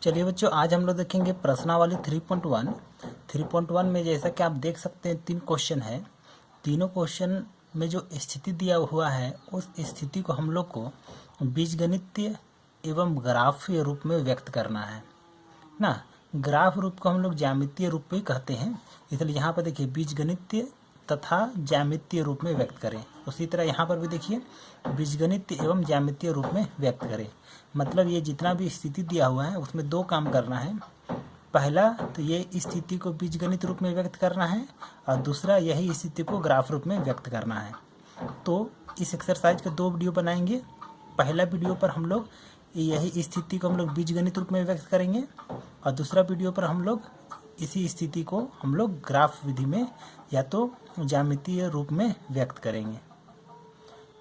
चलिए बच्चों, आज हम लोग देखेंगे प्रश्नावली 3.1। 3.1 में जैसा कि आप देख सकते हैं 3 क्वेश्चन है। तीनों क्वेश्चन में जो स्थिति दिया हुआ है उस स्थिति को हम लोग को बीजगणितीय एवं ग्राफीय रूप में व्यक्त करना है ना। ग्राफ रूप को हम लोग ज्यामितीय रूप में कहते हैं, इसलिए यहाँ पर देखिए बीजगणितीय तथा ज्यामितीय रूप में व्यक्त करें। उसी तरह यहाँ पर भी देखिए बीजगणितीय एवं ज्यामितीय रूप में व्यक्त करें। मतलब ये जितना भी स्थिति दिया हुआ है उसमें 2 काम करना है। पहला तो ये स्थिति को बीजगणित रूप में व्यक्त करना है और दूसरा यही स्थिति को ग्राफ रूप में व्यक्त करना है। तो इस एक्सरसाइज के 2 वीडियो बनाएंगे। पहला वीडियो पर हम लोग यही स्थिति को हम लोग बीजगणित रूप में व्यक्त करेंगे और दूसरा वीडियो पर हम लोग इसी स्थिति को हम लोग ग्राफ विधि में या तो ज्यामितीय रूप में व्यक्त करेंगे।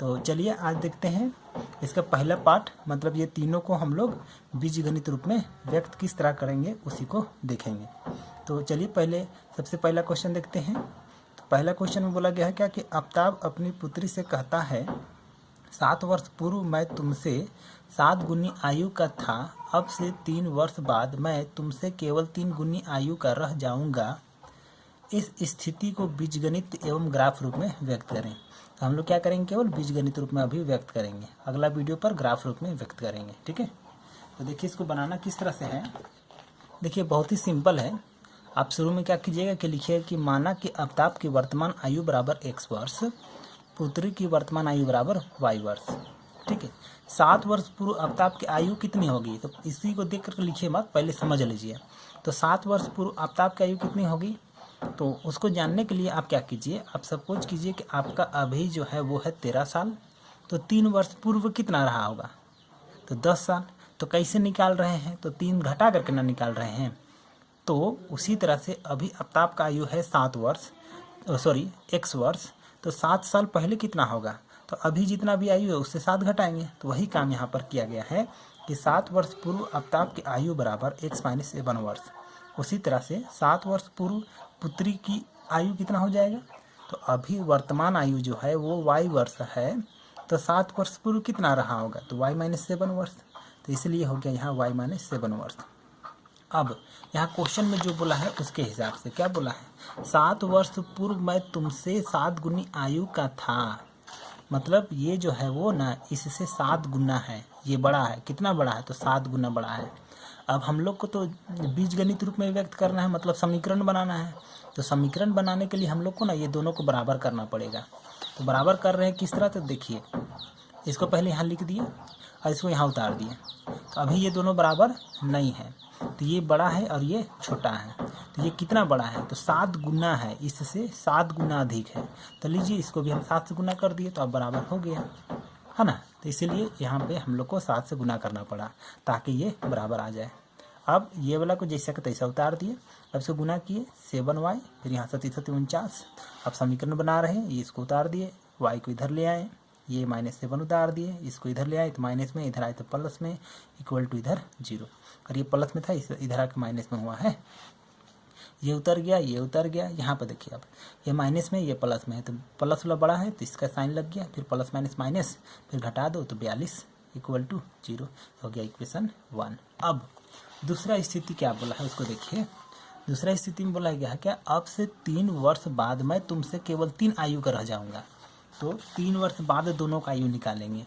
तो चलिए आज देखते हैं इसका पहला पार्ट, मतलब ये तीनों को हम लोग बीजगणित रूप में व्यक्त किस तरह करेंगे उसी को देखेंगे। तो चलिए पहले सबसे पहला क्वेश्चन देखते हैं। तो पहला क्वेश्चन में बोला गया है क्या कि आफ्ताब अपनी पुत्री से कहता है 7 वर्ष पूर्व मैं तुमसे 7 गुनी आयु का था, अब से 3 वर्ष बाद मैं तुमसे केवल 3 गुनी आयु का रह जाऊंगा। इस स्थिति को बीजगणित एवं ग्राफ रूप में व्यक्त करें। तो हम लोग क्या करेंगे, केवल बीजगणित रूप में अभी व्यक्त करेंगे, अगला वीडियो पर ग्राफ रूप में व्यक्त करेंगे। ठीक है, तो देखिए इसको बनाना किस तरह से है। देखिए बहुत ही सिंपल है। आप शुरू में क्या कीजिएगा कि लिखिए कि माना कि आफ्ताब की वर्तमान आयु बराबर x वर्ष, पुत्री की वर्तमान आयु बराबर y वर्ष। ठीक है, 7 वर्ष पूर्व आफ्ताब की आयु कितनी होगी, तो इसी को देख कर लिखिए मत, पहले समझ लीजिए। तो 7 वर्ष पूर्व आफ्ताब की आयु कितनी होगी, तो उसको जानने के लिए आप क्या कीजिए, आप सपोज कीजिए कि आपका अभी जो है वो है 13 साल। तो 3 वर्ष पूर्व कितना रहा होगा, तो 10 साल। तो कैसे निकाल रहे हैं, तो 3 घटा करके ना निकाल रहे हैं। तो उसी तरह से अभी आफ्ताब का आयु है 7 वर्ष, x वर्ष। तो 7 साल पहले कितना होगा, तो अभी जितना भी आयु है उससे 7 घटाएंगे। तो वही काम यहाँ पर किया गया है कि 7 वर्ष पूर्व आफ्ताब की आयु बराबर x - 7 वर्ष। उसी तरह से 7 वर्ष पूर्व पुत्री की आयु कितना हो जाएगा, तो अभी वर्तमान आयु जो है वो y वर्ष है। तो 7 वर्ष पूर्व कितना रहा होगा, तो y - 7 वर्ष। तो इसलिए हो गया यहाँ y - 7 वर्ष। अब यहाँ क्वेश्चन में जो बोला है उसके हिसाब से क्या बोला है, 7 वर्ष पूर्व मैं तुमसे 7 गुनी आयु का था। मतलब ये जो है वो ना इससे 7 गुना है, ये बड़ा है। कितना बड़ा है, तो 7 गुना बड़ा है। अब हम लोग को तो बीजगणित रूप में व्यक्त करना है, मतलब समीकरण बनाना है। तो समीकरण बनाने के लिए हम लोग को ना ये दोनों को बराबर करना पड़ेगा। तो बराबर कर रहे हैं किस तरह, तो देखिए इसको पहले यहाँ लिख दिए और इसको यहाँ उतार दिए। तो अभी ये दोनों बराबर नहीं है, तो ये बड़ा है और ये छोटा है। तो ये कितना बड़ा है, तो 7 गुना है, इससे 7 गुना अधिक है। तो लीजिए इसको भी हम 7 से गुना कर दिए, तो अब बराबर हो गया है ना। तो इसीलिए यहाँ पे हम लोग को 7 से गुना करना पड़ा ताकि ये बराबर आ जाए। अब ये वाला को जैसा का तैसा उतार दिए, अब इसको गुना किए 7y, फिर यहाँ 37 49। अब समीकरण बना रहे हैं, ये इसको उतार दिए, y को इधर ले आए, ये -7 उतार दिए, इसको इधर ले आए तो माइनस में, इधर आए तो प्लस में, इक्वल टू इधर 0। और ये प्लस में था, इस इधर आके माइनस में हुआ है, ये उतर गया, ये उतर गया। यहाँ पर देखिए अब ये माइनस में, ये प्लस में है, तो प्लस वाला बड़ा है तो इसका साइन लग गया, फिर प्लस माइनस माइनस, फिर घटा दो तो 42 इक्वल टू 0 हो गया इक्वेशन 1। अब दूसरा स्थिति क्या बोला है उसको देखिए। दूसरा स्थिति में बोला गया है क्या, अब से 3 वर्ष बाद मैं तुमसे केवल 3 आयु का रह जाऊँगा। तो 3 वर्ष बाद दोनों का आयु निकालेंगे।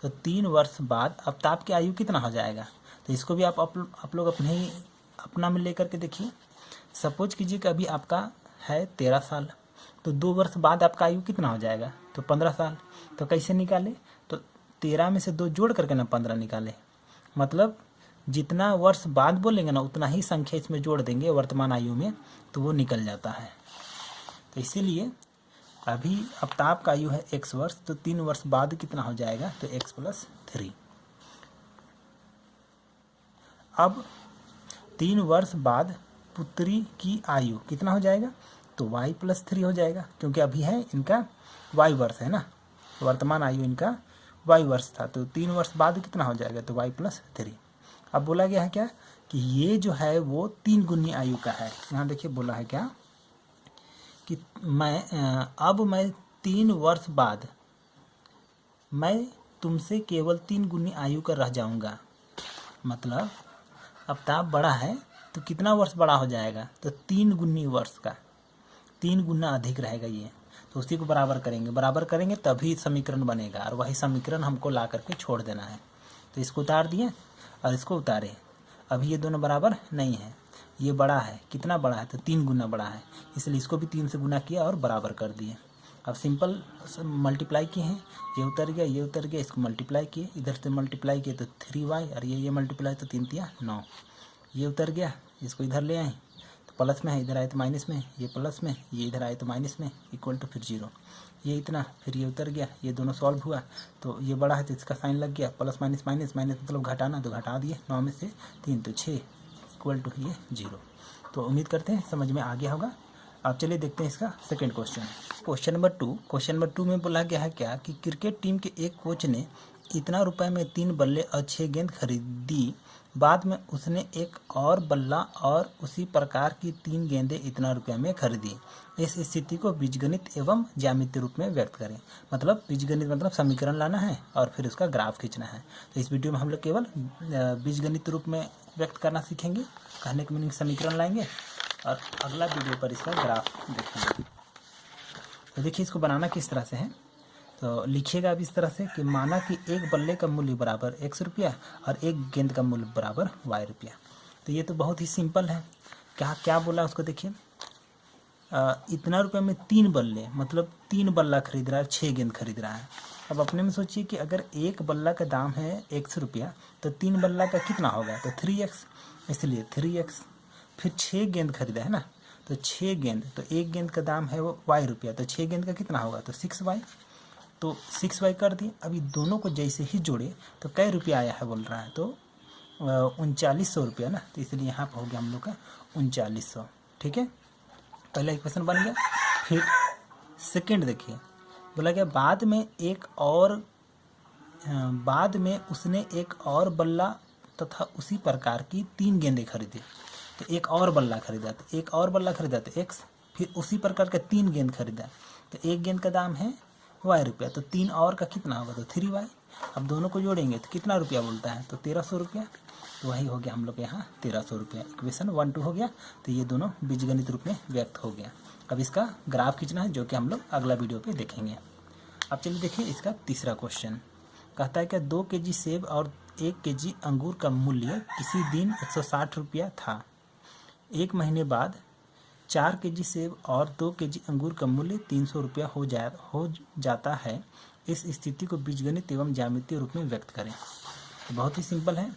तो 3 वर्ष बाद आफ्ताब की आयु कितना हो जाएगा, तो इसको भी आप लोग अपना में लेकर के देखिए। सपोज कीजिए कि अभी आपका है 13 साल, तो 2 वर्ष बाद आपका आयु कितना हो जाएगा, तो 15 साल। तो कैसे निकाले, तो 13 में से 2 जोड़ करके ना 15 निकाले। मतलब जितना वर्ष बाद बोलेंगे ना उतना ही संख्या इसमें जोड़ देंगे वर्तमान आयु में, तो वो निकल जाता है। तो इसीलिए अभी आफ्ताब का आयु है x वर्ष, तो 3 वर्ष बाद कितना हो जाएगा, तो x + 3। अब 3 वर्ष बाद पुत्री की आयु कितना हो जाएगा, तो y + 3 हो जाएगा, क्योंकि अभी है इनका y वर्ष है ना, वर्तमान आयु इनका y वर्ष था। तो 3 वर्ष बाद कितना हो जाएगा, तो y + 3। अब बोला गया है क्या कि ये जो है वो 3 गुनी आयु का है। यहाँ देखिए बोला है क्या कि अब मैं 3 वर्ष बाद मैं तुमसे केवल 3 गुनी आयु का रह जाऊंगा। मतलब आफ्ताब बड़ा है तो कितना वर्ष बड़ा हो जाएगा, तो 3 गुनी वर्ष का, 3 गुना अधिक रहेगा ये। तो उसी को बराबर करेंगे तभी समीकरण बनेगा, और वही समीकरण हमको ला करके छोड़ देना है। तो इसको उतार दिए और इसको उतारे। अभी ये दोनों बराबर नहीं है, ये बड़ा है, कितना बड़ा है, तो 3 गुना बड़ा है, इसलिए इसको भी 3 से गुना किया और बराबर कर दिए। अब सिंपल मल्टीप्लाई किए हैं, ये उतर गया, इसको मल्टीप्लाई किए, इधर से मल्टीप्लाई किए तो 3y, और ये मल्टीप्लाई तो 3 तिया 9, ये उतर गया, इसको इधर ले आए तो प्लस में है, इधर आए तो माइनस में, ये प्लस में, ये इधर आए तो माइनस में, इक्वल टू फिर 0, ये इतना, फिर ये उतर गया, ये दोनों सॉल्व हुआ तो ये बड़ा है तो इसका साइन लग गया, प्लस माइनस माइनस माइनस मतलब घटाना, तो घटा दिए, 9 में से 3 तो 6, इक्वल टू ये 0। तो उम्मीद करते हैं समझ में आ गया होगा। अब चलिए देखते हैं इसका सेकंड क्वेश्चन। क्वेश्चन नंबर 2 में बोला गया है क्या कि क्रिकेट टीम के एक कोच ने इतना रुपए में 3 बल्ले और 6 गेंद खरीदी, बाद में उसने एक और बल्ला और उसी प्रकार की 3 गेंदें इतना रुपये में खरीदी। इस स्थिति को बीजगणित एवं ज्यामितीय रूप में व्यक्त करें। मतलब बीजगणित मतलब समीकरण लाना है और फिर उसका ग्राफ खींचना है। तो इस वीडियो में हम लोग केवल बीजगणित रूप में व्यक्त करना सीखेंगे, कहने के मीनिंग समीकरण लाएंगे, और अगला वीडियो पर इसका ग्राफ देखेंगे। तो देखिए इसको बनाना किस तरह से है, तो लिखिएगा अब इस तरह से कि माना कि एक बल्ले का मूल्य बराबर x रुपया और एक गेंद का मूल्य बराबर y रुपया। तो ये तो बहुत ही सिंपल है। क्या बोला उसको देखिए, इतना रुपये में 3 बल्ले मतलब 3 बल्ला खरीद रहा है, 6 गेंद खरीद रहा है। अब अपने में सोचिए कि अगर एक बल्ला का दाम है x रुपया तो 3 बल्ला का कितना होगा, तो 3x, इसलिए 3x। फिर 6 गेंद खरीदा है ना, तो 6 गेंद, तो एक गेंद का दाम है वो y रुपया, तो 6 गेंद का कितना होगा, तो 6y। तो 6y कर दिए। अभी दोनों को जैसे ही जोड़े तो कै रुपया आया है बोल रहा है, तो 3900 रुपया ना, तो इसलिए यहाँ पर हो गया हम लोग का 3900। ठीक है, पहला इक्वेशन बन गया। फिर सेकंड देखिए, बोला गया बाद में उसने एक और बल्ला तथा उसी प्रकार की 3 गेंदें खरीदी। तो एक और बल्ला खरीदा तो x, फिर उसी प्रकार का 3 गेंद खरीदा, तो एक गेंद का दाम है y रुपया, तो 3 और का कितना होगा, तो 3y। अब दोनों को जोड़ेंगे तो कितना रुपया बोलता है, तो 1300 रुपया। तो वही हो गया हम लोग यहाँ 1300 रुपया। इक्वेशन 1 2 हो गया। तो ये दोनों बीजगणित रूप में व्यक्त हो गया। अब इसका ग्राफ खींचना है, जो कि हम लोग अगला वीडियो पे देखेंगे। अब चलिए देखिए इसका तीसरा क्वेश्चन। कहता है कि 2 kg सेब और 1 kg अंगूर का मूल्य किसी दिन 160 रुपया था। 1 महीने बाद 4 kg सेब और 2 kg अंगूर का मूल्य 300 रुपया हो जाता है। इस स्थिति को बीजगणित एवं ज्यामितीय रूप में व्यक्त करें। तो बहुत ही सिंपल है।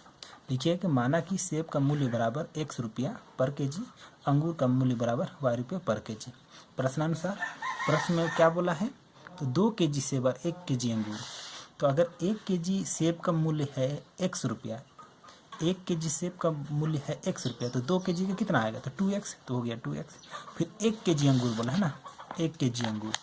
लिखिए कि माना कि सेब का मूल्य बराबर x रुपया पर kg, अंगूर का मूल्य बराबर y रुपया पर kg। प्रश्नानुसार प्रश्न में क्या बोला है, तो 2 kg सेब और 1 kg अंगूर। तो अगर 1 kg सेब का मूल्य है x रुपया, 1 kg सेब का मूल्य है x रुपया, तो 2 kg का कितना आएगा, तो 2x, तो हो गया 2x। फिर 1 kg अंगूर बोला है ना, 1 kg अंगूर,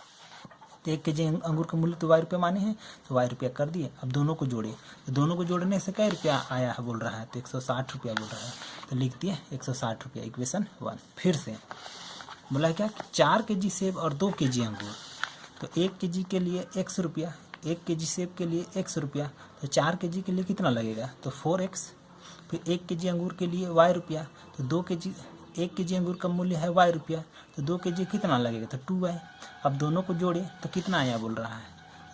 तो 1 kg अंगूर का मूल्य तो y रुपया माने हैं, तो y रुपया कर दिए। अब दोनों को जोड़े, तो दोनों को जोड़ने से क्या रुपया आया है बोल रहा है, तो 160 रुपया बोल रहा है। तो लिख दिए 160 रुपया, इक्वेशन 1। फिर से बोला क्या, 4 kg सेब और 2 kg अंगूर। तो 1 kg के लिए x रुपया, 1 kg सेब के लिए x रुपया, तो 4 kg के लिए कितना लगेगा, तो 4x। फिर 1 kg अंगूर के लिए y रुपया, तो 1 kg अंगूर का मूल्य है y रुपया, तो 2 kg कितना लगेगा, तो 2y। अब दोनों को जोड़े तो कितना आया बोल रहा है,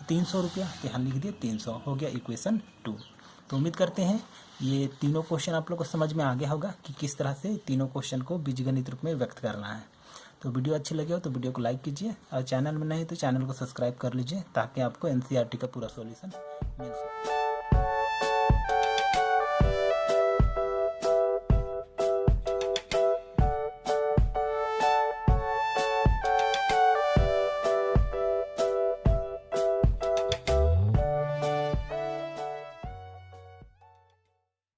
300 रुपया। तो यहाँ लिख दिए 300, हो गया इक्वेशन 2। तो उम्मीद करते हैं ये तीनों क्वेश्चन आप लोग को समझ में आ गया होगा कि किस तरह से तीनों क्वेश्चन को बीजगणित रूप में व्यक्त करना है। तो वीडियो अच्छी लगे हो तो वीडियो को लाइक कीजिए, और चैनल में नहीं तो चैनल को सब्सक्राइब कर लीजिए, ताकि आपको NCERT का पूरा सॉल्यूशन मिल सके।